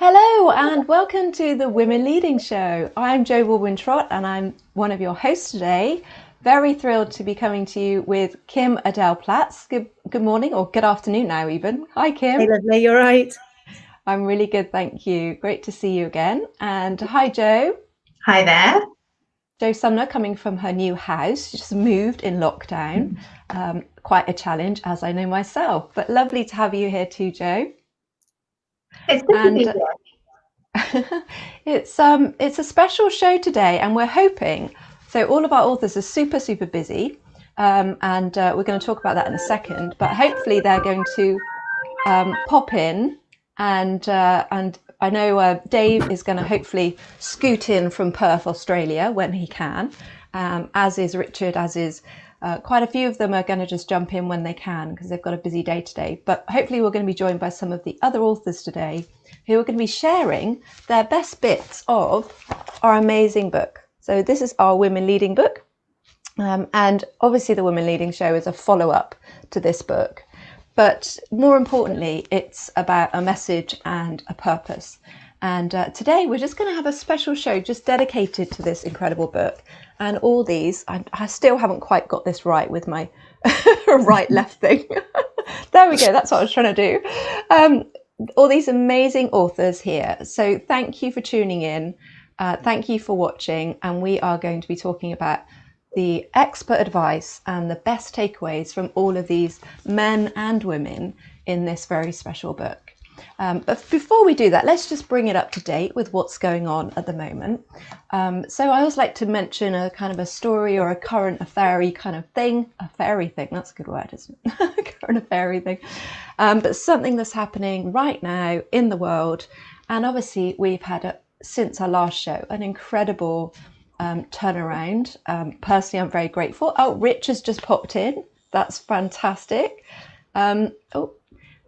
Hello and welcome to the Women Leading Show. I'm Jo Baldwin-Trott and I'm one of your hosts today. Very thrilled to be coming to you with Kim Adele-Platz. Good morning or good afternoon now even. Hi Kim. Hey lovely, you're right. I'm really good, thank you. Great to see you again. And hi Jo. Hi there. Jo Sumner coming from her new house. She just moved in lockdown. Quite a challenge, as I know myself, but lovely to have you here too, Jo. It's good to be here. It's a special show today, and we're hoping. So all of our authors are super busy, and we're going to talk about that in a second. But hopefully they're going to pop in, and I know Dave is going to hopefully scoot in from Perth, Australia, when he can, as is Richard, as is. Quite a few of them are going to just jump in when they can because they've got a busy day today. But hopefully we're going to be joined by some of the other authors today who are going to be sharing their best bits of our amazing book. So this is our Women Leading book. And obviously the Women Leading show is a follow-up to this book. But more importantly, it's about a message and a purpose. And today we're just going to have a special show just dedicated to this incredible book. And all these, I still haven't quite got this right with my right left thing. There we go, that's what I was trying to do. All these amazing authors here. So thank you for tuning in. Thank you for watching. And we are going to be talking about the expert advice and the best takeaways from all of these men and women in this very special book. But before we do that, let's just bring it up to date with what's going on at the moment. So I always like to mention a kind of a story or a current affair-y kind of thing. A fairy thing, that's a good word, isn't it? Current affair-y thing. But something that's happening right now in the world. And obviously we've had, since our last show, an incredible turnaround. Personally, I'm very grateful. Oh, Rich has just popped in. That's fantastic.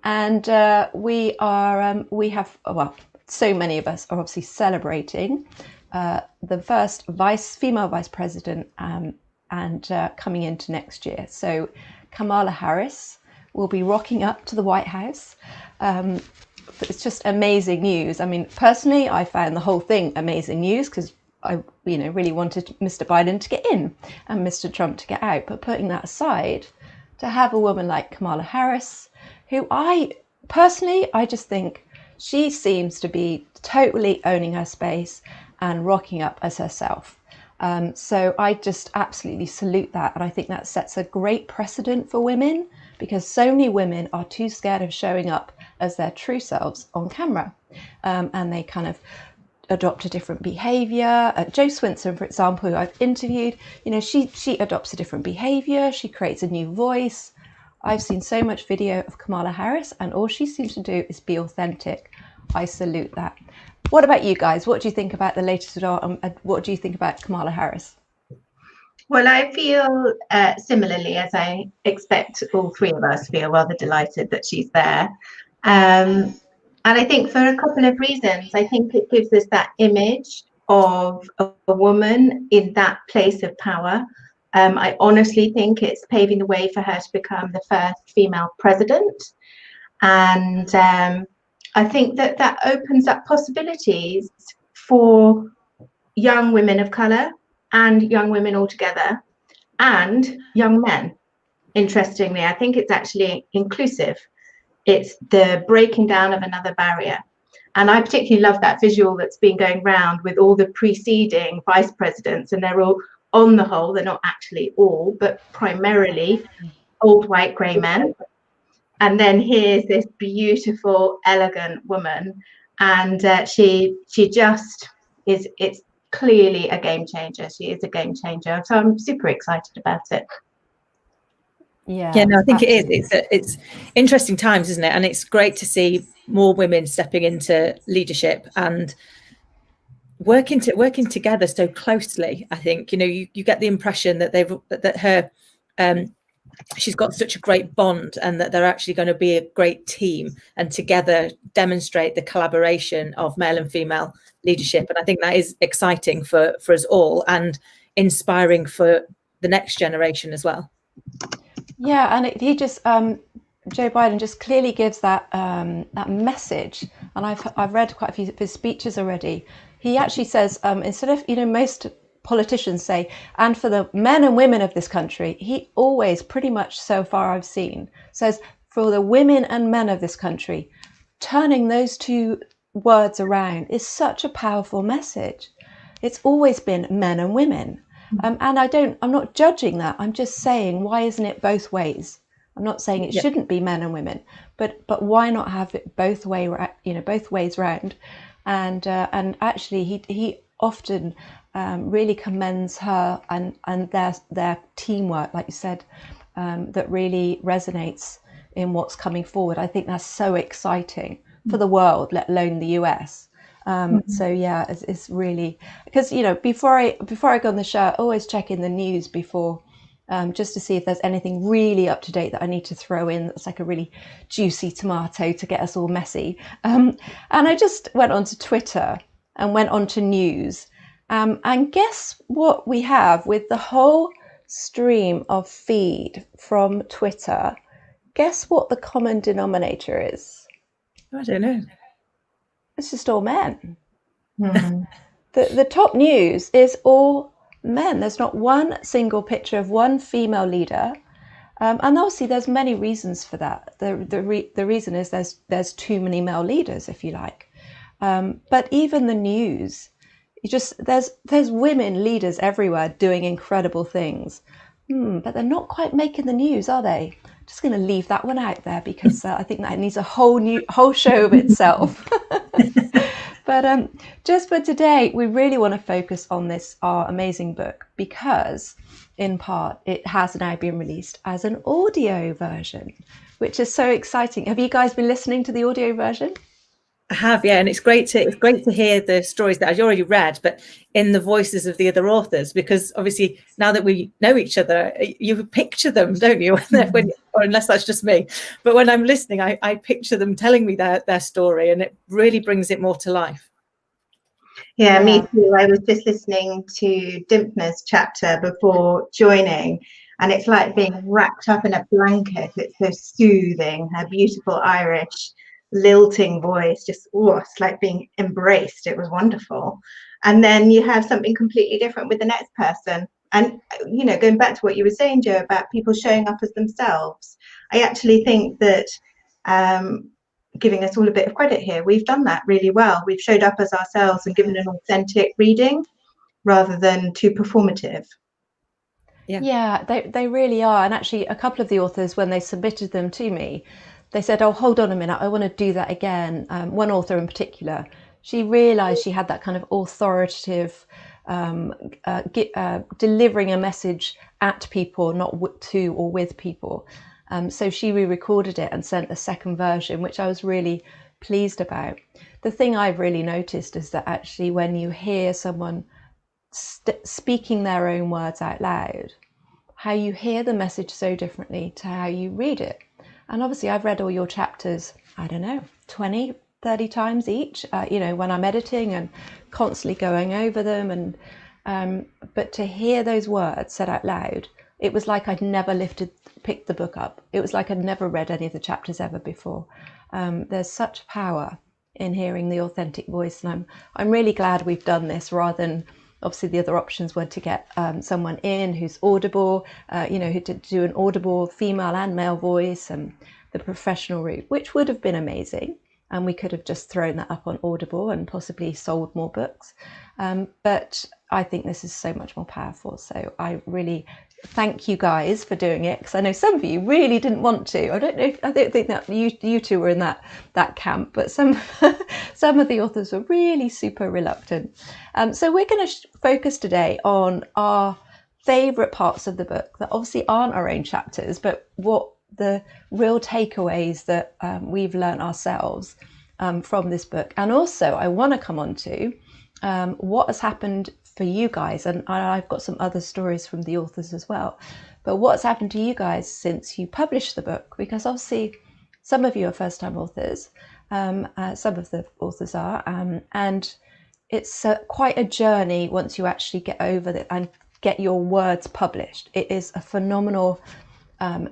And we have, well, so many of us are obviously celebrating the first female vice president and coming into next year. So Kamala Harris will be rocking up to the White House. It's just amazing news. I mean, personally, I found the whole thing amazing news because I, really wanted Mr. Biden to get in and Mr. Trump to get out. But putting that aside, to have a woman like Kamala Harris, who I just think she seems to be totally owning her space and rocking up as herself. So I just absolutely salute that. And I think that sets a great precedent for women because so many women are too scared of showing up as their true selves on camera. And they kind of adopt a different behavior. Jo Swinson, for example, who I've interviewed, she adopts a different behavior. She creates a new voice. I've seen so much video of Kamala Harris and all she seems to do is be authentic. I salute that. What about you guys? What do you think about the latest what do you think about Kamala Harris? Well, I feel similarly, as I expect all three of us feel rather delighted that she's there. And I think for a couple of reasons, I think it gives us that image of a woman in that place of power. I honestly think it's paving the way for her to become the first female president. And I think that opens up possibilities for young women of colour and young women altogether and young men. Interestingly, I think it's actually inclusive. It's the breaking down of another barrier. And I particularly love that visual that's been going round with all the preceding vice presidents, and they're all, on the whole, they're not actually all, but primarily old white grey men. And then here's this beautiful, elegant woman, and she just is. It's clearly a game changer. She is a game changer. So I'm super excited about it. Yeah, no, I think absolutely. It is. It's interesting times, isn't it? And it's great to see more women stepping into leadership and working together so closely. I think you get the impression that she's got such a great bond and that they're actually going to be a great team and together demonstrate the collaboration of male and female leadership. And I think that is exciting for us all and inspiring for the next generation as well. Yeah, and he just Joe Biden just clearly gives that that message, and I've read quite a few of his speeches already. He actually says, instead of, most politicians say, and for the men and women of this country, he always, pretty much so far I've seen, says for the women and men of this country. Turning those two words around is such a powerful message. It's always been men and women, and I'm not judging that. I'm just saying, why isn't it both ways? I'm not saying it shouldn't be men and women, but why not have it both ways round? And actually, he often really commends her and their teamwork, like you said, that really resonates in what's coming forward. I think that's so exciting for the world, let alone the US. So yeah, it's really, because before I go on the show, I always check in the news before. Just to see if there's anything really up to date that I need to throw in that's like a really juicy tomato to get us all messy. And I just went onto Twitter and went onto news. And guess what we have with the whole stream of feed from Twitter? Guess what the common denominator is? I don't know. It's just all men. The top news is all men. There's not one single picture of one female leader, and obviously there's many reasons for that. The reason is there's too many male leaders, if you like. But even the news, there's women leaders everywhere doing incredible things, but they're not quite making the news, are they? Just going to leave that one out there because I think that needs a whole show of itself. But just for today, we really want to focus on our amazing book, because in part it has now been released as an audio version, which is so exciting. Have you guys been listening to the audio version? I have, yeah, and it's great to hear the stories that I've already read, but in the voices of the other authors, because obviously now that we know each other, you picture them, don't you? Or unless that's just me, but when I'm listening, I picture them telling me their story, and it really brings it more to life. Yeah, me too. I was just listening to Dimpner's chapter before joining, and it's like being wrapped up in a blanket. It's so soothing. Her beautiful Irish lilting voice, it's like being embraced. It was wonderful. And then you have something completely different with the next person. And going back to what you were saying, Joe, about people showing up as themselves, I actually think that giving us all a bit of credit here, we've done that really well. We've showed up as ourselves and given an authentic reading rather than too performative. Yeah, they really are. And actually, a couple of the authors, when they submitted them to me, they said, oh, hold on a minute, I want to do that again. One author in particular, she realized she had that kind of authoritative delivering a message at people, not to or with people. So she re-recorded it and sent a second version, which I was really pleased about. The thing I've really noticed is that actually when you hear someone speaking their own words out loud, how you hear the message so differently to how you read it. And obviously I've read all your chapters, I don't know, 20, 30 times each, when I'm editing and constantly going over them. And but to hear those words said out loud, it was like I'd never picked the book up. It was like I'd never read any of the chapters ever before. There's such power in hearing the authentic voice, and I'm really glad we've done this, rather than obviously the other options were to get someone in who's audible, who to do an audible female and male voice, and the professional route, which would have been amazing. And we could have just thrown that up on Audible and possibly sold more books. But I think this is so much more powerful. So I really thank you guys for doing it, because I know some of you really didn't want to. I don't think that you two were in that camp, but some of the authors were really super reluctant. So we're going to focus today on our favourite parts of the book that obviously aren't our own chapters, but what the real takeaways that we've learned ourselves from this book. And also I want to come on to what has happened for you guys, and I've got some other stories from the authors as well, but what's happened to you guys since you published the book, because obviously some of you are first-time authors, some of the authors are, and it's quite a journey once you actually get over it and get your words published. It is a phenomenal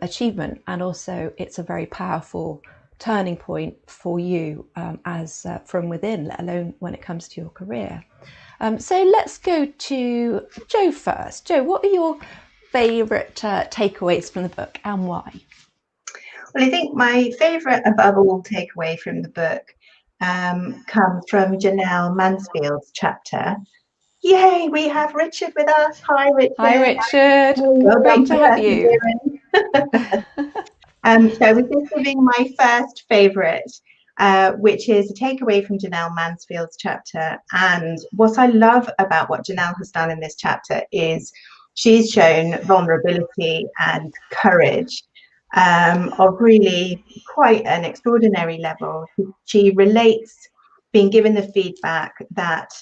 achievement, and also it's a very powerful turning point for you as from within, let alone when it comes to your career. So let's go to Jo first. Jo, what are your favourite takeaways from the book and why? Well, I think my favourite above all takeaway from the book comes from Janelle Mansfield's chapter. Yay, we have Richard with us. Hi, Richard. Hi, Richard. Well, great to have you. So I was just giving my first favourite, which is a takeaway from Janelle Mansfield's chapter. And what I love about what Janelle has done in this chapter is she's shown vulnerability and courage of really quite an extraordinary level. She relates being given the feedback that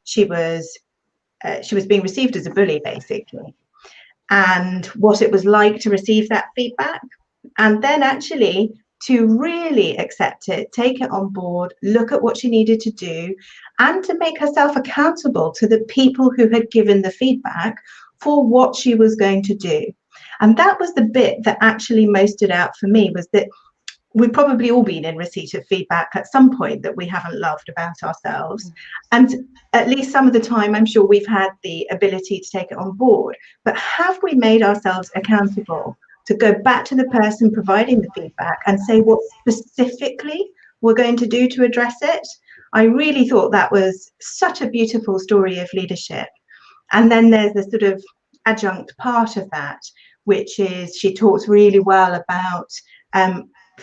she was being received as a bully, basically, and what it was like to receive that feedback, and then actually to really accept it, take it on board, look at what she needed to do, and to make herself accountable to the people who had given the feedback for what she was going to do. And that was the bit that actually most stood out for me, was that we've probably all been in receipt of feedback at some point that we haven't loved about ourselves. And at least some of the time, I'm sure we've had the ability to take it on board. But have we made ourselves accountable to go back to the person providing the feedback and say what specifically we're going to do to address it? I really thought that was such a beautiful story of leadership. And then there's the sort of adjunct part of that, which is she talks really well about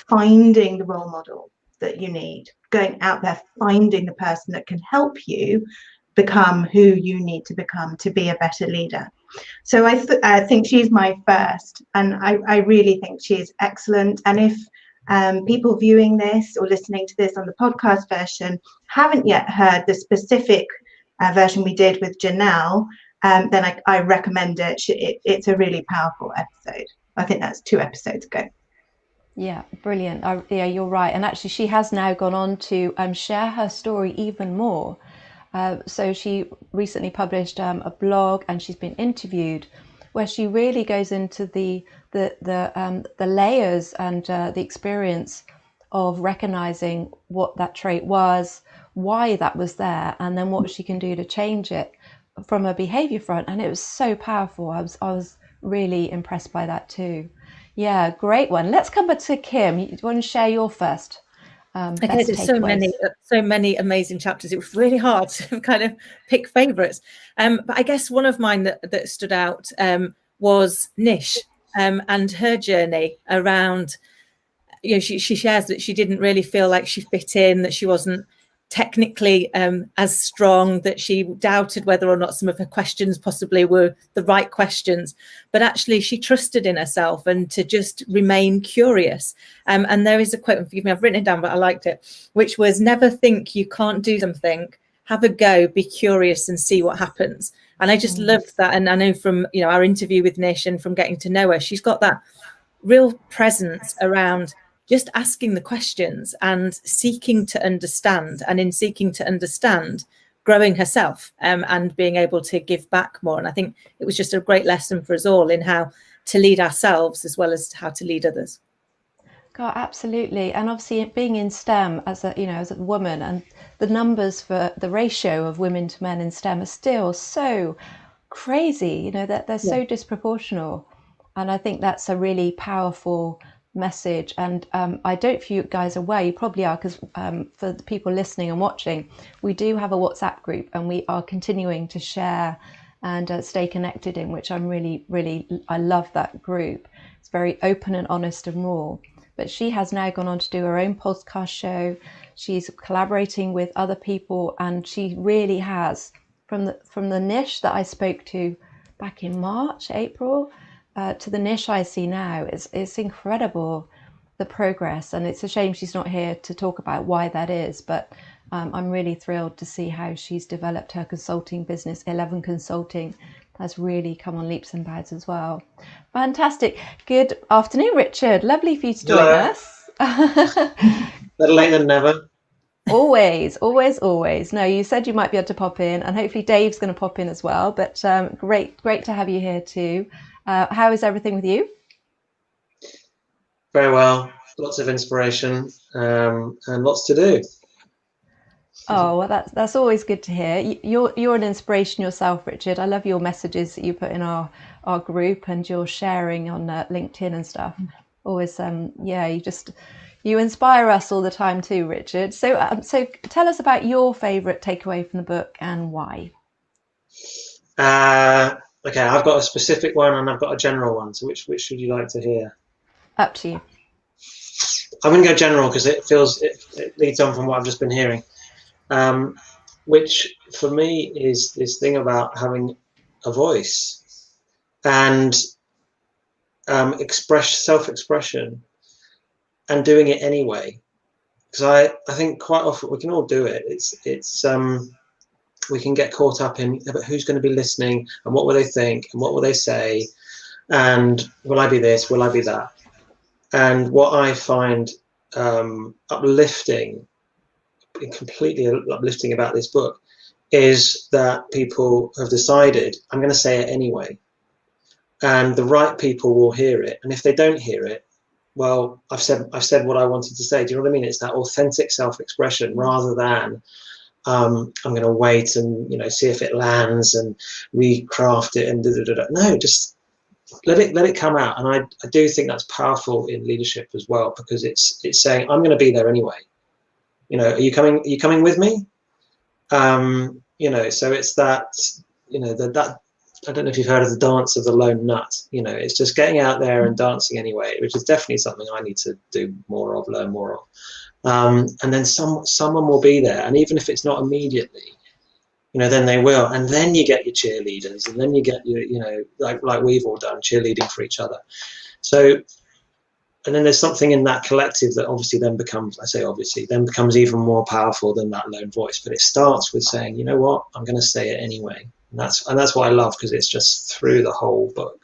finding the role model that you need, going out there, finding the person that can help you become who you need to become to be a better leader. So I think she's my first, and I really think she is excellent. And if people viewing this or listening to this on the podcast version haven't yet heard the specific version we did with Janelle, then I recommend it. It's a really powerful episode. I think that's 2 episodes ago. Yeah, brilliant. Yeah, you're right. And actually, she has now gone on to share her story even more. So she recently published a blog, and she's been interviewed, where she really goes into the layers and the experience of recognizing what that trait was, why that was there, and then what she can do to change it from a behavior front. And it was so powerful. I was really impressed by that too. Yeah, great one. Let's come back to Kim. You want to share your first? Okay, there's so many amazing chapters. It was really hard to kind of pick favourites. But I guess one of mine that stood out was Nish and her journey around. You know, she shares that she didn't really feel like she fit in, that she wasn't technically as strong, that she doubted whether or not some of her questions possibly were the right questions, but actually she trusted in herself and to just remain curious. And there is a quote, and forgive me, I've written it down, but I liked it, which was, never think you can't do something, have a go, be curious and see what happens. And I just loved that. And I know from, you know, our interview with Nish and from getting to know her, she's got that real presence around just asking the questions and seeking to understand, and in seeking to understand, growing herself and being able to give back more. And I think it was just a great lesson for us all in how to lead ourselves as well as how to lead others. God, absolutely. And obviously being in STEM as a woman, and the numbers for the ratio of women to men in STEM are still so crazy, you know, that they're so disproportional. And I think that's a really powerful message. And I don't know if you guys are aware, you probably are, because for the people listening and watching, we do have a WhatsApp group, and we are continuing to share and stay connected in, which I'm I love that group. It's very open and honest and raw. But she has now gone on to do her own podcast show. She's collaborating with other people, and she really has, from the Nish that I spoke to back in March, April, to the Nish I see now, it's incredible, the progress. And it's a shame she's not here to talk about why that is, but I'm really thrilled to see how she's developed her consulting business. 11 Consulting has really come on leaps and bounds as well. Fantastic. Good afternoon, Richard. Lovely for you to join us. Better late than never. Always. No, you said you might be able to pop in, and hopefully Dave's going to pop in as well. But great to have you here too. How is everything with you? Very well. Lots of inspiration, and lots to do. Oh, well, that's always good to hear. You're an inspiration yourself, Richard. I love your messages that you put in our group and your sharing on LinkedIn and stuff. Always, yeah, you inspire us all the time too, Richard. So, so tell us about your favourite takeaway from the book and why. Okay, I've got a specific one and I've got a general one. So which should you like to hear? Up to you. I'm going to go general because it leads on from what I've just been hearing. Which for me is this thing about having a voice and self-expression and doing it anyway. Because I think quite often we can all do it. We can get caught up in who's going to be listening and what will they think and what will they say and will I be this, will I be that? And what I find uplifting, completely uplifting about this book is that people have decided, I'm going to say it anyway. And the right people will hear it. And if they don't hear it, well, I've said what I wanted to say. Do you know what I mean? It's that authentic self-expression rather than I'm going to wait and see if it lands and recraft it and no, just let it come out. And I do think that's powerful in leadership as well, because it's saying I'm going to be there anyway. Are you coming with me? So it's that that I don't know if you've heard of the dance of the lone nut. It's just getting out there and dancing anyway, which is definitely something I need to do more of, learn more of. And then someone will be there, and even if it's not immediately, then they will, and then you get your cheerleaders, and then you get your, like we've all done, cheerleading for each other. So, and then there's something in that collective that obviously then becomes, becomes even more powerful than that lone voice. But it starts with saying, you know what, I'm going to say it anyway, and that's what I love, because it's just through the whole book.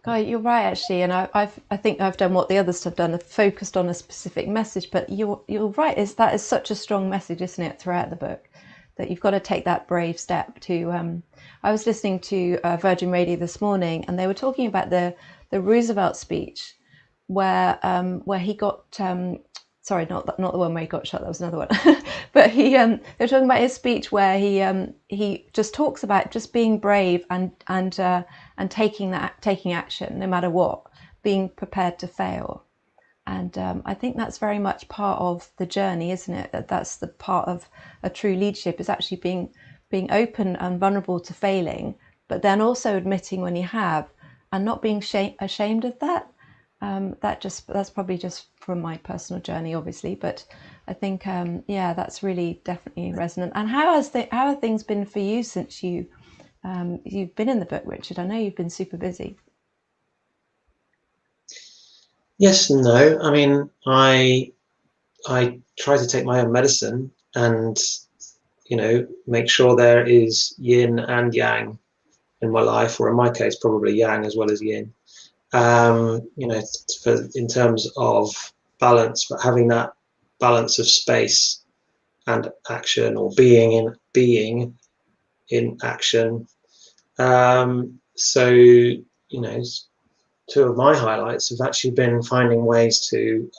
Guy, you're right, actually, and I think I've done what the others have done, focused on a specific message. But you're right, that is such a strong message, isn't it, throughout the book, that you've got to take that brave step to. I was listening to Virgin Radio this morning, and they were talking about the Roosevelt speech, where he got sorry, not the one where he got shot. That was another one. But they're talking about his speech where he just talks about just being brave and taking action no matter what, being prepared to fail. And I think that's very much part of the journey, isn't it? That's the part of a true leadership, is actually being open and vulnerable to failing, but then also admitting when you have, and not being ashamed of that. That's probably just from my personal journey, obviously, but I think that's really definitely resonant. And how have things been for you since you've been in the book, Richard? I know you've been super busy. Yes and no. I mean, I try to take my own medicine and make sure there is yin and yang in my life, or in my case probably yang as well as yin. In terms of balance, but having that balance of space and action, or being in action. So two of my highlights have actually been finding ways to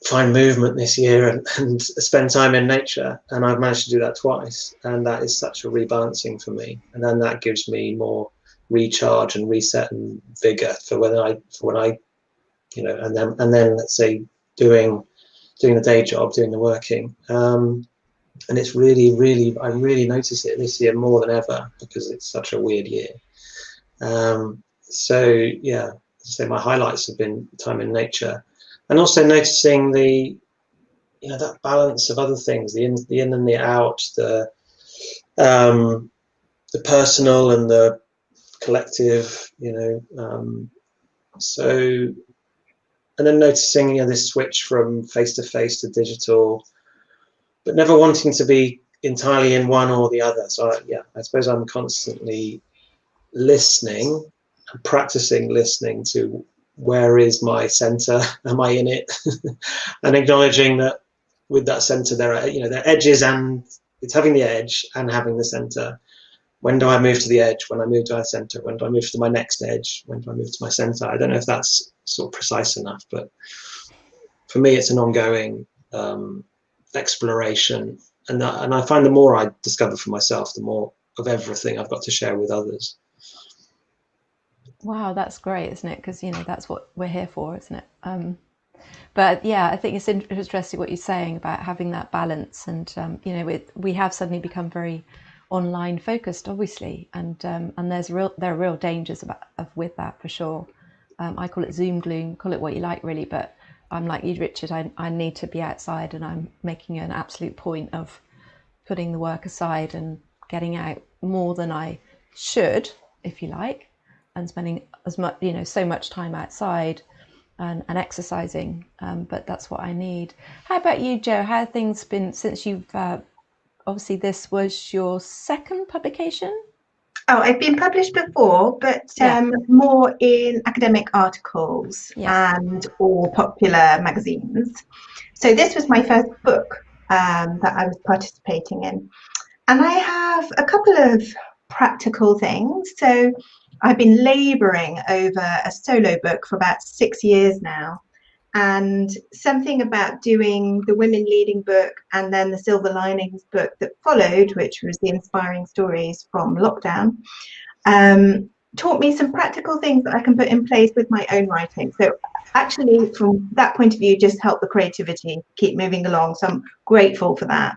find movement this year and spend time in nature, and I've managed to do that twice, and that is such a rebalancing for me, and then that gives me more recharge and reset and vigor for when I and then let's say doing the day job, doing the working, and it's really I really notice it this year more than ever, because it's such a weird year. So yeah, so my highlights have been time in nature, and also noticing that balance of other things, the in and the out, the personal and the collective, so, and then noticing this switch from face-to-face to digital, but never wanting to be entirely in one or the other. So I suppose I'm constantly listening and practicing listening to where is my center, am I in it? And acknowledging that with that center there are there are edges, and it's having the edge and having the center. when do I move to the edge? When I move to our center? When do I move to my next edge? When do I move to my center? I don't know if that's sort of precise enough, but for me, it's an ongoing exploration. And I find the more I discover for myself, the more of everything I've got to share with others. Wow, that's great, isn't it? Because, you know, that's what we're here for, isn't it? But yeah, I think it's interesting what you're saying about having that balance. And, you know, we have suddenly become very online focused, obviously. And there are real dangers with that, for sure. I call it Zoom gloom, call it what you like, really. But I'm like you, Richard, I need to be outside, and I'm making an absolute point of putting the work aside and getting out more than I should, if you like, and spending as much, you know, so much time outside and exercising. But that's what I need. How about you, Jo? How have things been since you've obviously this was your second publication? Oh, I've been published before, but more in academic articles and or popular magazines. So this was my first book that I was participating in. And I have a couple of practical things. So I've been labouring over a solo book for about 6 years now. And something about doing the Women Leading book and then the Silver Linings book that followed, which was the inspiring stories from lockdown, taught me some practical things that I can put in place with my own writing. So actually, from that point of view, just help the creativity keep moving along. So I'm grateful for that.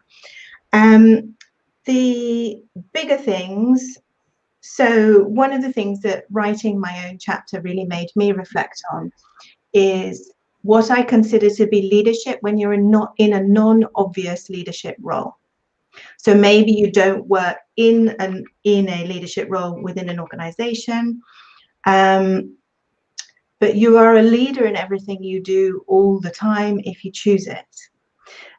The bigger things. So one of the things that writing my own chapter really made me reflect on is what I consider to be leadership when you're not in a non-obvious leadership role. So maybe you don't work in a leadership role within an organization, but you are a leader in everything you do all the time if you choose it.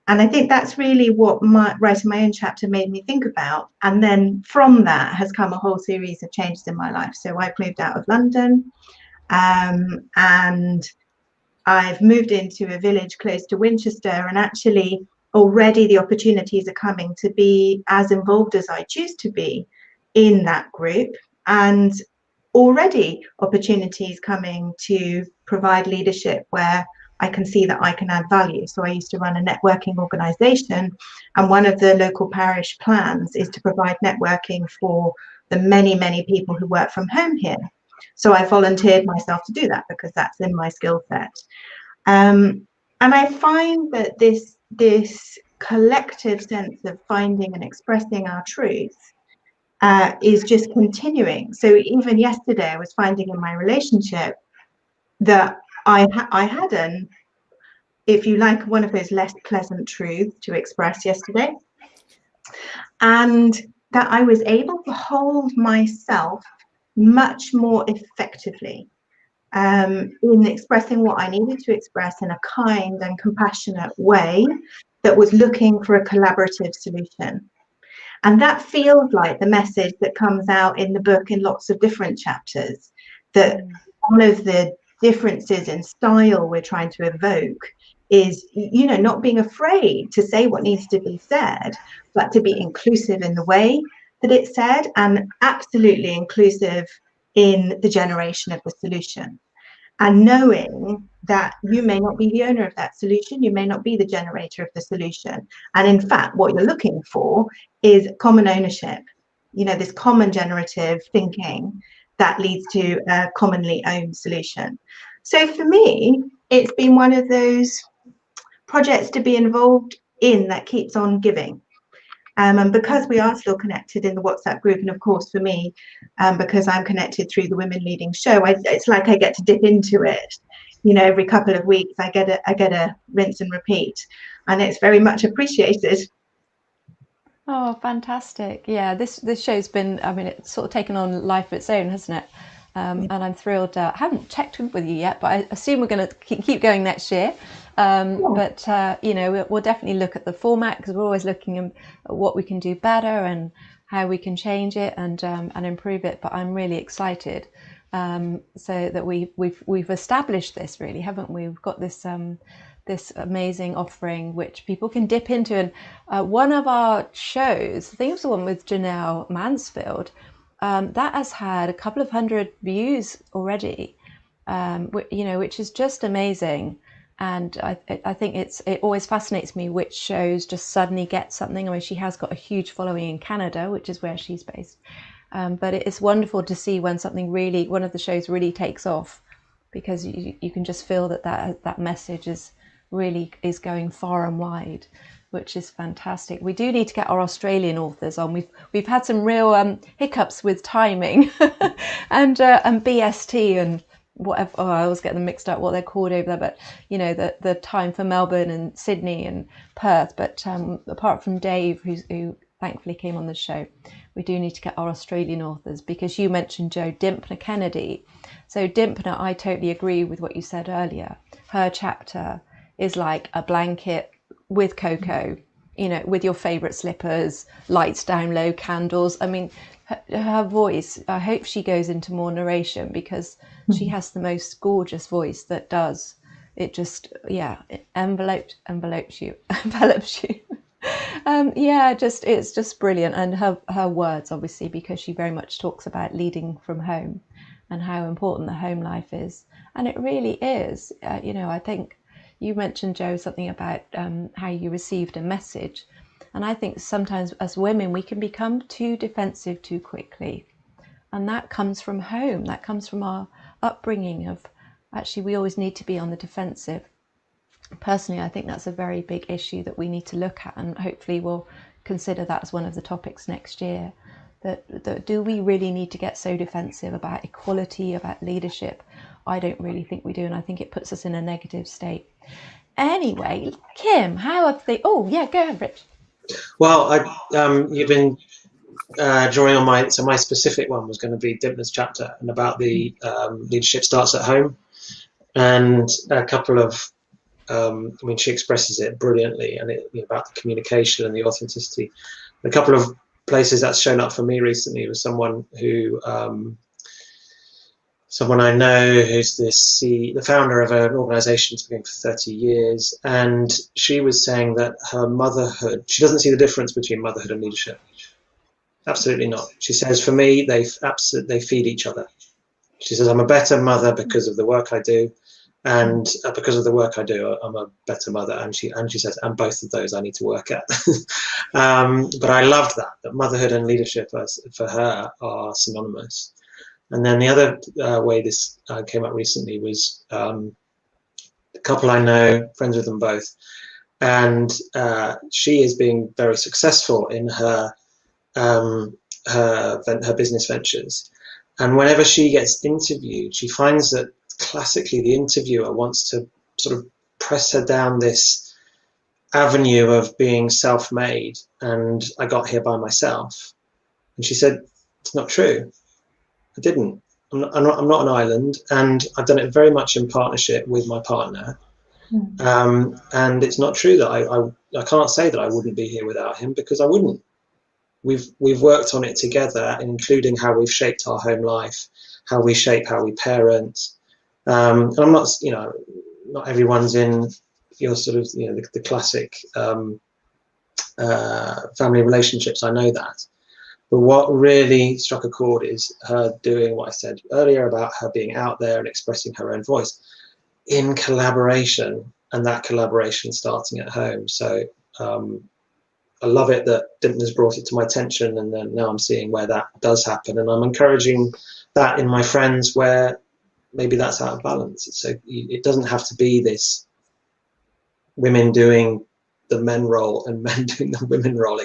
And I think that's really what writing my own chapter made me think about. And then from that has come a whole series of changes in my life. So I've moved out of London, and I've moved into a village close to Winchester, and actually already the opportunities are coming to be as involved as I choose to be in that group, and already opportunities coming to provide leadership where I can see that I can add value. So I used to run a networking organisation, and one of the local parish plans is to provide networking for the many, many people who work from home here. So I volunteered myself to do that because that's in my skill set. And I find that this collective sense of finding and expressing our truth is just continuing. So even yesterday, I was finding in my relationship that I had an, if you like, one of those less pleasant truths to express yesterday, and that I was able to hold myself much more effectively in expressing what I needed to express in a kind and compassionate way that was looking for a collaborative solution. And that feels like the message that comes out in the book in lots of different chapters, that one of the differences in style we're trying to evoke is, you know, not being afraid to say what needs to be said, but to be inclusive in the way that it's said, and absolutely inclusive in the generation of the solution. And knowing that you may not be the owner of that solution, you may not be the generator of the solution. And in fact, what you're looking for is common ownership, you know, this common generative thinking that leads to a commonly owned solution. So for me, it's been one of those projects to be involved in that keeps on giving. And because we are still connected in the WhatsApp group, and of course for me, because I'm connected through the Women Leading show, it's like I get to dip into it. You know, every couple of weeks I get a rinse and repeat, and it's very much appreciated. Oh, fantastic! Yeah, this show's been, I mean, it's sort of taken on life of its own, hasn't it? And I'm thrilled. I haven't checked in with you yet, but I assume we're going to keep going next year. But you know, we'll definitely look at the format, because we're always looking at what we can do better and how we can change it and improve it. But I'm really excited, so that we've established this, really, haven't we? We've got this this amazing offering which people can dip into. And one of our shows, I think it was the one with Janelle Mansfield, that has had a couple of hundred views already, which is just amazing. And I think it always fascinates me which shows just suddenly get something. I mean, she has got a huge following in Canada, which is where she's based. But it's wonderful to see when one of the shows really takes off, because you can just feel that message is going far and wide, which is fantastic. We do need to get our Australian authors on. We've had some real hiccups with timing and BST and whatever. Oh, I always get them mixed up what they're called over there, but the time for Melbourne and Sydney and Perth. But apart from Dave, who thankfully came on the show, we do need to get our Australian authors, because you mentioned Jo Dimpner Kennedy. So Dimpner, I totally agree with what you said earlier. Her chapter is like a blanket with cocoa, with your favourite slippers, lights down low, candles. I mean, her voice, I hope she goes into more narration, because she has the most gorgeous voice that does. It just, it envelops you. It's just brilliant. And her words, obviously, because she very much talks about leading from home and how important the home life is. And it really is. I think you mentioned, Jo, something about how you received a message. And I think sometimes as women, we can become too defensive too quickly. And that comes from home. That comes from our upbringing of, actually, we always need to be on the defensive. Personally, I think that's a very big issue that we need to look at, and hopefully we'll consider that as one of the topics next year. That do we really need to get so defensive about equality, about leadership? I don't really think we do, and I think it puts us in a negative state. Anyway, Kim, how have they? Oh yeah, go ahead, Rich. Well, you've been drawing on my specific one was going to be Dimpner's chapter, and about the leadership starts at home, and a couple of she expresses it brilliantly, and about the communication and the authenticity. A couple of places that's shown up for me recently was someone I know who's the founder of an organisation that's been going for 30 years, and she was saying that her motherhood, she doesn't see the difference between motherhood and leadership. Absolutely not. She says, for me, they feed each other. She says, I'm a better mother because of the work I do, and because of the work I do, I'm a better mother. And she says, and both of those I need to work at. But I loved that motherhood and leadership for her are synonymous. And then the other way this came up recently was a couple I know, friends with them both, and she is being very successful in her business ventures. And whenever she gets interviewed, she finds that classically the interviewer wants to sort of press her down this avenue of being self-made, and I got here by myself. And she said, it's not true. I didn't. I'm not an island, and I've done it very much in partnership with my partner. And it's not true that I can't say that I wouldn't be here without him, because I wouldn't. We've worked on it together, including how we've shaped our home life, how we parent. And I'm not, not everyone's in your sort of, the classic family relationships. I know that. But what really struck a chord is her doing what I said earlier about her being out there and expressing her own voice in collaboration, and that collaboration starting at home. So I love it that Dimpner's brought it to my attention, and then now I'm seeing where that does happen, and I'm encouraging that in my friends where maybe that's out of balance. So it doesn't have to be this women doing the men role and men doing the women role.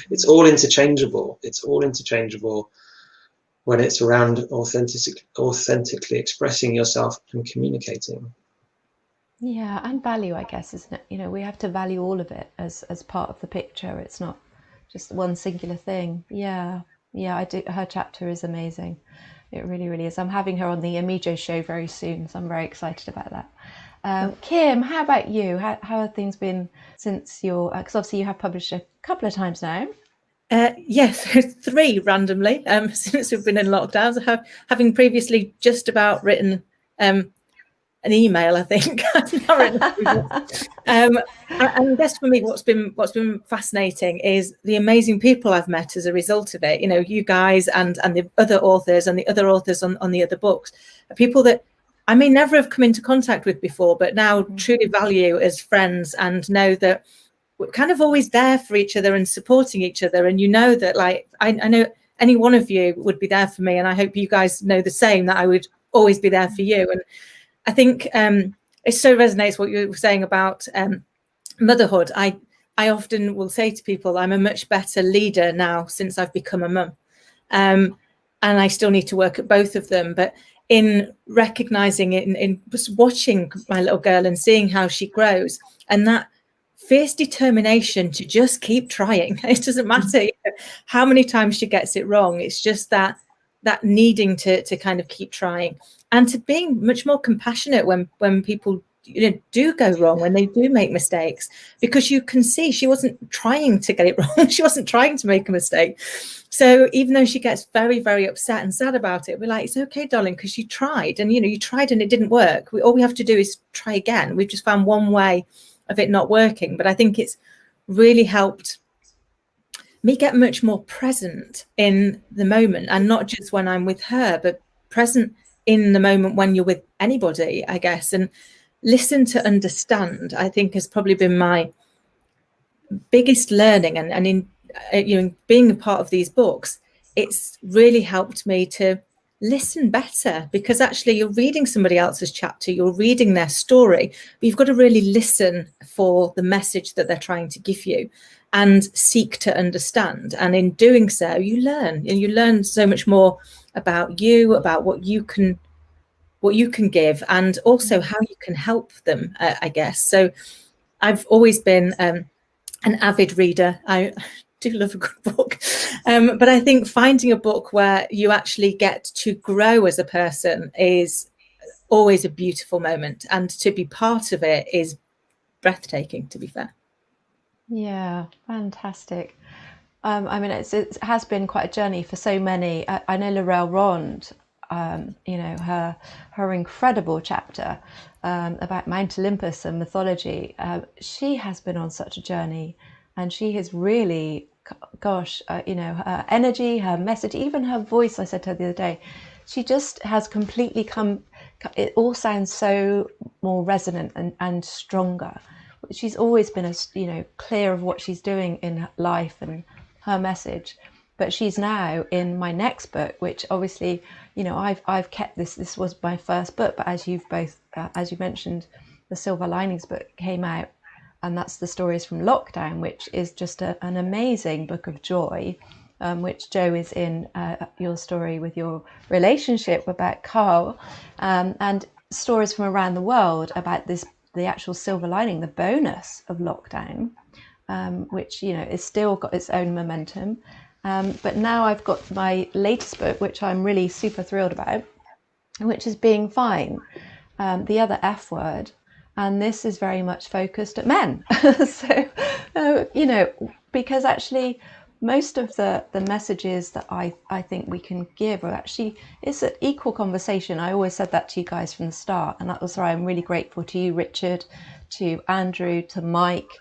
It's all interchangeable. It's all interchangeable when it's around authentically expressing yourself and communicating. Yeah, and value, I guess, isn't it? We have to value all of it as part of the picture. It's not just one singular thing. Yeah, I do. Her chapter is amazing. It really, really is. I'm having her on the Amijo show very soon, so I'm very excited about that. Kim, how about you? How have things been since because obviously you have published a couple of times now. Yes, 3 randomly since we've been in lockdowns, having previously just about written an email, I think. And I guess for me, what's been fascinating is the amazing people I've met as a result of it. You know, you guys and the other authors and the other authors on the other books, are people that I may never have come into contact with before, but now truly value as friends and know that we're kind of always there for each other and supporting each other. And you know that, like, I know any one of you would be there for me, and I hope you guys know the same, that I would always be there for you. And I think it so resonates what you were saying about motherhood. I often will say to people, I'm a much better leader now since I've become a mum, and I still need to work at both of them. But in recognizing it, in just watching my little girl and seeing how she grows, and that fierce determination to just keep trying. It doesn't matter how many times she gets it wrong. It's just that needing to kind of keep trying, and to being much more compassionate when people do go wrong, when they do make mistakes, because you can see she wasn't trying to get it wrong. She wasn't trying to make a mistake. So even though she gets very, very upset and sad about it, we're like, it's okay, darling, because you tried, and you tried and it didn't work. All we have to do is try again. We've just found one way of it not working. But I think it's really helped me get much more present in the moment, and not just when I'm with her, but present in the moment when you're with anybody, I guess. And listen to understand, I think, has probably been my biggest learning. And in being a part of these books, it's really helped me to listen better, because actually you're reading somebody else's chapter, you're reading their story, but you've got to really listen for the message that they're trying to give you and seek to understand. And in doing so, you learn so much more about you, about what you can give, and also how you can help them, I guess. So I've always been an avid reader. I do love a good book, but I think finding a book where you actually get to grow as a person is always a beautiful moment, and to be part of it is breathtaking, to be fair. Yeah, fantastic. I mean, it has been quite a journey for so many. I know Laurel Rond, her incredible chapter about Mount Olympus and mythology. She has been on such a journey, and she has really, her energy, her message, even her voice. I said to her the other day, she just has completely come. It all sounds so more resonant and stronger. She's always been clear of what she's doing in life and her message. But she's now in my next book, which obviously, I've kept this. This was my first book, but as you mentioned, the Silver Linings book came out, and that's the stories from lockdown, which is just an amazing book of joy, which Jo is in your story with your relationship about Carl, and stories from around the world about the actual silver lining, the bonus of lockdown, which is still got its own momentum. But now I've got my latest book, which I'm really super thrilled about, which is Being Fine, the other F word. And this is very much focused at men. So, because actually most of the messages that I think we can give are actually, it's an equal conversation. I always said that to you guys from the start. And that was why I'm really grateful to you, Richard, to Andrew, to Mike,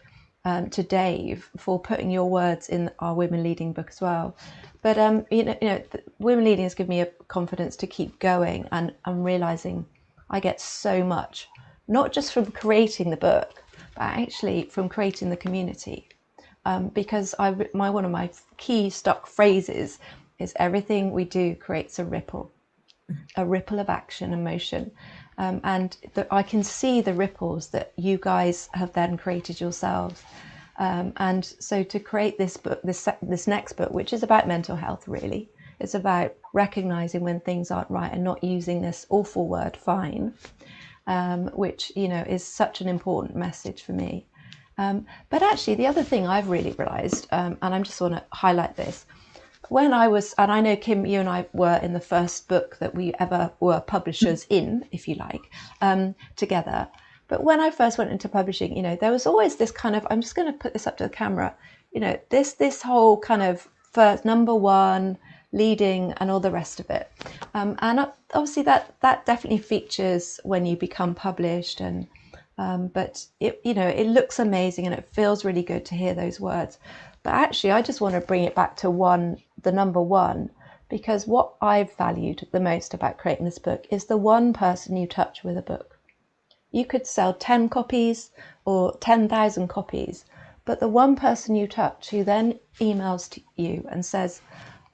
to Dave, for putting your words in our Women Leading book as well. But Women Leading has given me a confidence to keep going, and I'm realizing I get so much, not just from creating the book, but actually from creating the community. Because one of my key stock phrases is everything we do creates a ripple of action and motion. And I can see the ripples that you guys have then created yourselves. And so to create this book, this next book, which is about mental health, really, it's about recognizing when things aren't right and not using this awful word fine, which, is such an important message for me. But actually, the other thing I've really realized, and I just want to highlight this, when I was, and I know, Kim, you and I were in the first book that we ever were publishers in, if you like, together. But when I first went into publishing, there was always this kind of, I'm just going to put this up to the camera, this whole kind of first number one, leading, and all the rest of it. And obviously that definitely features when you become published, and but it, you know, it looks amazing and it feels really good to hear those words. But actually, I just want to bring it back to the number one, because what I've valued the most about creating this book is the one person you touch with a book. You could sell 10 copies or 10,000 copies, but the one person you touch who then emails to you and says,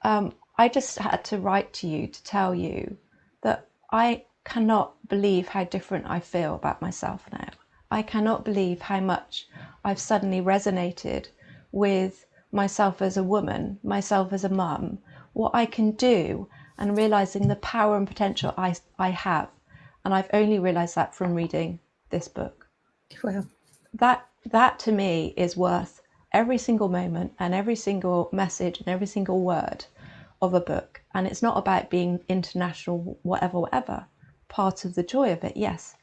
I just had to write to you to tell you that I cannot believe how different I feel about myself now. I cannot believe how much I've suddenly resonated with myself as a woman, myself as a mum, what I can do, and realizing the power and potential I have. And I've only realized that from reading this book. Wow. That to me is worth every single moment and every single message and every single word of a book. And it's not about being international, whatever. Part of the joy of it, yes.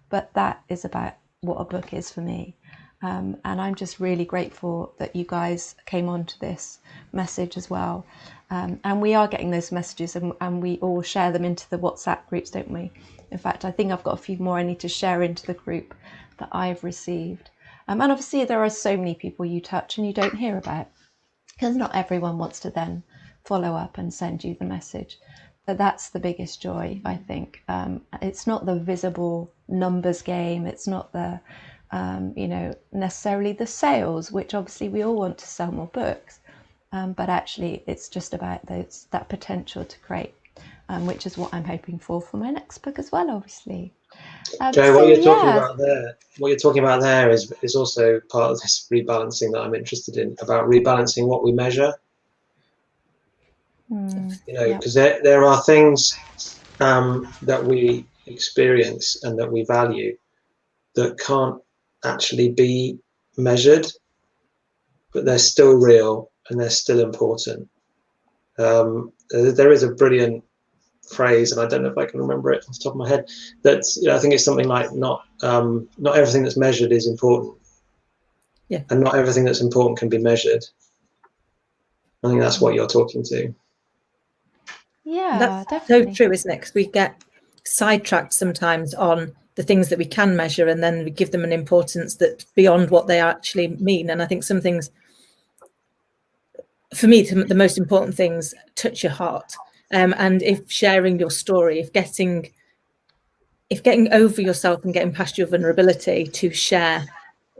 But that is about what a book is for me. And I'm just really grateful that you guys came on to this message as well. And we are getting those messages, and we all share them into the WhatsApp groups, don't we? In fact, I think I've got a few more I need to share into the group that I've received. And obviously there are so many people you touch and you don't hear about, because not everyone wants to then follow up and send you the message. But that's the biggest joy, I think. It's not the visible numbers game. It's not the, necessarily the sales, which obviously we all want to sell more books. But actually, it's just about that potential to create, which is what I'm hoping for my next book as well, obviously. Jo, what you're talking about there is also part of this rebalancing that I'm interested in, about rebalancing what we measure. Because there are things that we experience and that we value that can't actually be measured, but they're still real and they're still important. There is a brilliant phrase, and I don't know if I can remember it off the top of my head, that I think it's something like not everything that's measured is important, and not everything that's important can be measured. I think that's what you're talking to. Yeah, that's definitely. so true, isn't it? Because we get sidetracked sometimes on the things that we can measure, and then we give them an importance that's beyond what they actually mean. And I think some things, for me, the most important things touch your heart. And if sharing your story, if getting over yourself and getting past your vulnerability to share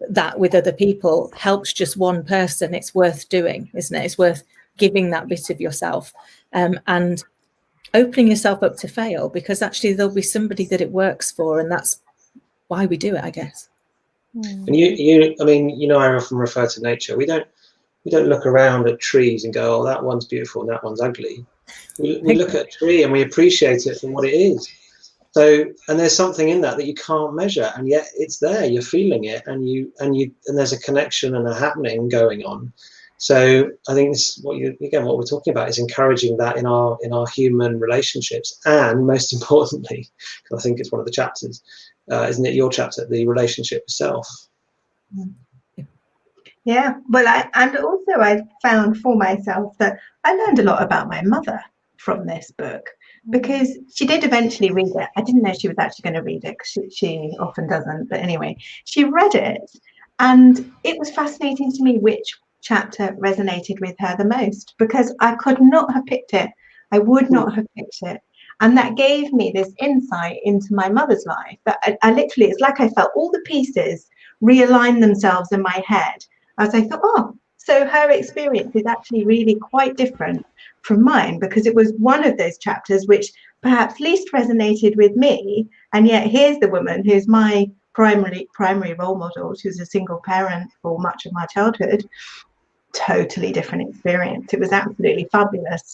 that with other people helps just one person, it's worth doing, isn't it? It's worth giving that bit of yourself, and opening yourself up to fail, because actually there'll be somebody that it works for, and that's why we do it, I guess. And I often refer to nature. We don't look around at trees and go, oh, that one's beautiful and that one's ugly. We look at a tree and we appreciate it for what it is. So, and there's something in that you can't measure, and yet it's there. You're feeling it, and there's a connection and a happening going on. So, I think this what we're talking about is encouraging that in our human relationships, and most importantly, I think it's one of the chapters, isn't it? Your chapter, the relationship itself. Yeah, well, I found for myself that I learned a lot about my mother from this book, because she did eventually read it. I didn't know she was actually going to read it, because she often doesn't. But anyway, she read it, and it was fascinating to me which chapter resonated with her the most, because I could not have picked it. I would not have picked it. And that gave me this insight into my mother's life, that I literally, it's like I felt all the pieces realign themselves in my head as I thought, oh, so her experience is actually really quite different from mine, because it was one of those chapters which perhaps least resonated with me. And yet here's the woman who's my primary role model. She was a single parent for much of my childhood. Totally different experience. It was absolutely fabulous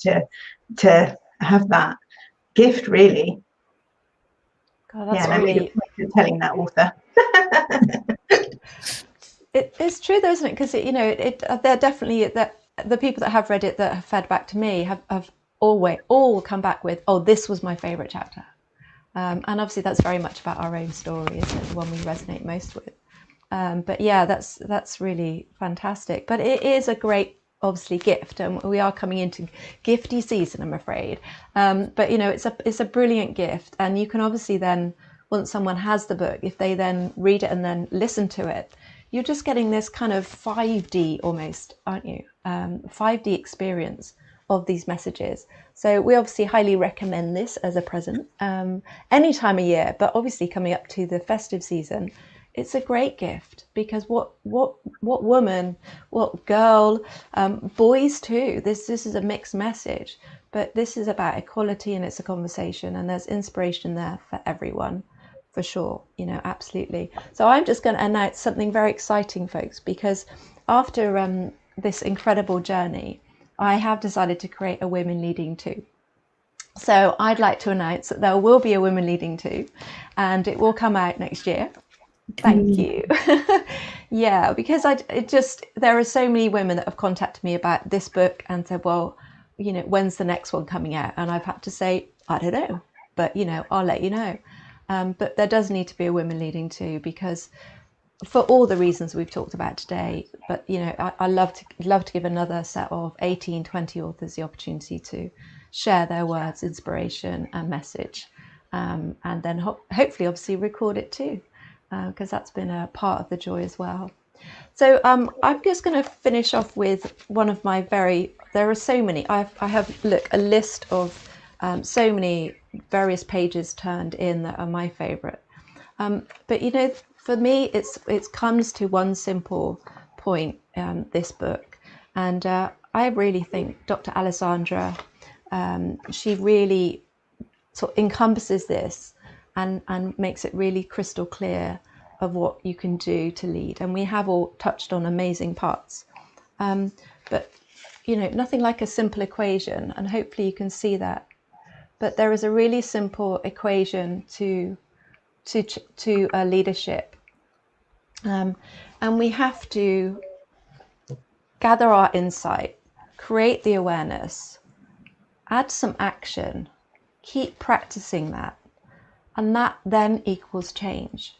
to have that gift, really. God, that's really telling that author. It's true though, isn't it? Because they're definitely the people that have read it that have fed back to me have always all come back with, oh, this was my favorite chapter, and obviously that's very much about our own story, isn't it? The one we resonate most with. But yeah, that's really fantastic. But it is a great obviously gift, and we are coming into gifty season, I'm afraid. But you know, it's a brilliant gift, and you can obviously then, once someone has the book, if they then read it and then listen to it, you're just getting this kind of 5D almost, aren't you? 5D experience of these messages. So we obviously highly recommend this as a present any time of year, but obviously coming up to the festive season, it's a great gift, because what woman, what girl, boys too, this is a mixed message, but this is about equality, and it's a conversation, and there's inspiration there for everyone, for sure, you know, absolutely. So I'm just going to announce something very exciting, folks, because after this incredible journey, I have decided to create a Women Leading too. So I'd like to announce that there will be a Women Leading too, and it will come out next year. Thank you. Yeah, because there are so many women that have contacted me about this book and said, well, you know, when's the next one coming out? And I've had to say, I don't know, but you know, I'll let you know. But there does need to be a Women Leading too, because for all the reasons we've talked about today, but you know, I love to give another set of 18, 20 authors the opportunity to share their words, inspiration and message, and then hopefully obviously record it too, because that's been a part of the joy as well. So I'm just going to finish off with one of my there are so many, I have a list of so many various pages turned in that are my favorite, but you know, for me it comes to one simple point, this book, and I really think Dr. Alessandra, she really sort of encompasses this and makes it really crystal clear of what you can do to lead. And we have all touched on amazing parts, but you know, nothing like a simple equation, and hopefully you can see that. But there is a really simple equation to leadership, and we have to gather our insight, create the awareness, add some action, keep practicing that, and that then equals change.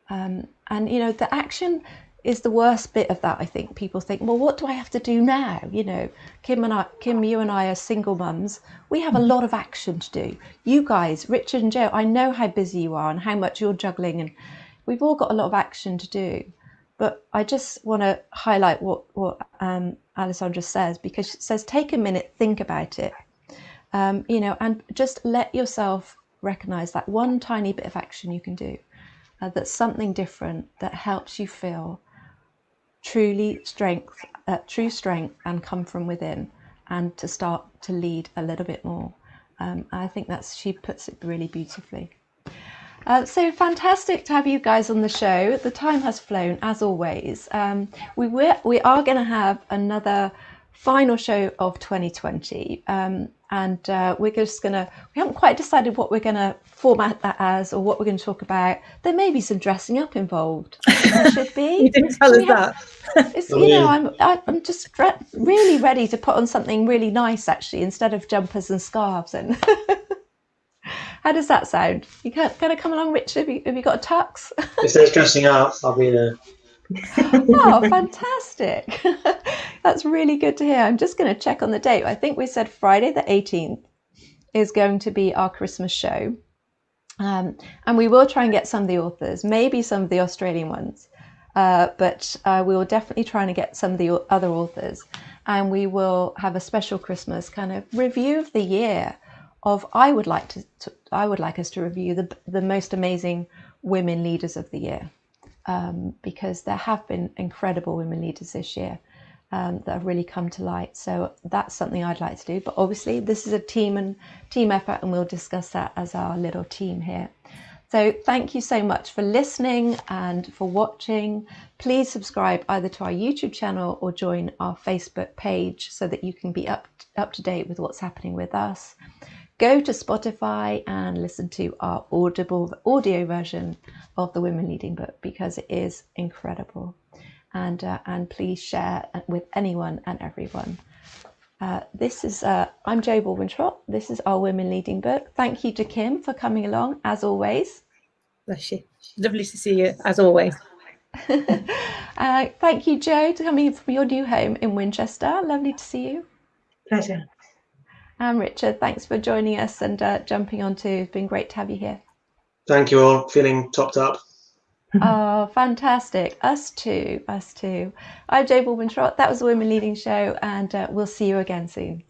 And you know, the action is the worst bit of that. I think people think, well, what do I have to do now? You know, Kim, you and I are single mums. We have a lot of action to do. You guys, Richard and Joe, I know how busy you are and how much you're juggling, and we've all got a lot of action to do. But I just want to highlight what Alessandra says, because she says, take a minute, think about it, you know, and just let yourself recognize that one tiny bit of action you can do, that's something different, that helps you feel true strength and come from within, and to start to lead a little bit more. I think she puts it really beautifully. So fantastic to have you guys on the show. The time has flown, as always. We are going to have another final show of 2020, and we haven't quite decided what we're going to format that as, or what we're going to talk about. There may be some dressing up involved. There should be. You didn't tell us that. You know, I'm just really ready to put on something really nice, actually, instead of jumpers and scarves. And how does that sound? You going to come along, Richard? Have you got a tux? If there's dressing up, I'll be there. Oh, fantastic. That's really good to hear. I'm just going to check on the date. I think we said Friday the 18th is going to be our Christmas show. And we will try and get some of the authors, maybe some of the Australian ones, but we will definitely try and get some of the other authors. And we will have a special Christmas kind of review of the year of, I would like us to review the most amazing women leaders of the year. Because there have been incredible women leaders this year that have really come to light. So that's something I'd like to do. But obviously this is a team effort, and we'll discuss that as our little team here. So thank you so much for listening and for watching. Please subscribe either to our YouTube channel or join our Facebook page so that you can be up to date with what's happening with us. Go to Spotify and listen to our audio version of the Women Leading book, because it is incredible. And please share with anyone and everyone. I'm Jo Baldwin-Trott. This is our Women Leading book. Thank you to Kim for coming along, as always. Bless you. Lovely to see you, as always. Thank you, Jo, for coming from your new home in Winchester. Lovely to see you. Pleasure. And Richard, thanks for joining us and jumping on too. It's been great to have you here. Thank you all. Feeling topped up. Oh, fantastic. Us too. I'm Jo Baldwin-Trott. That was the Women Leading Show, and we'll see you again soon.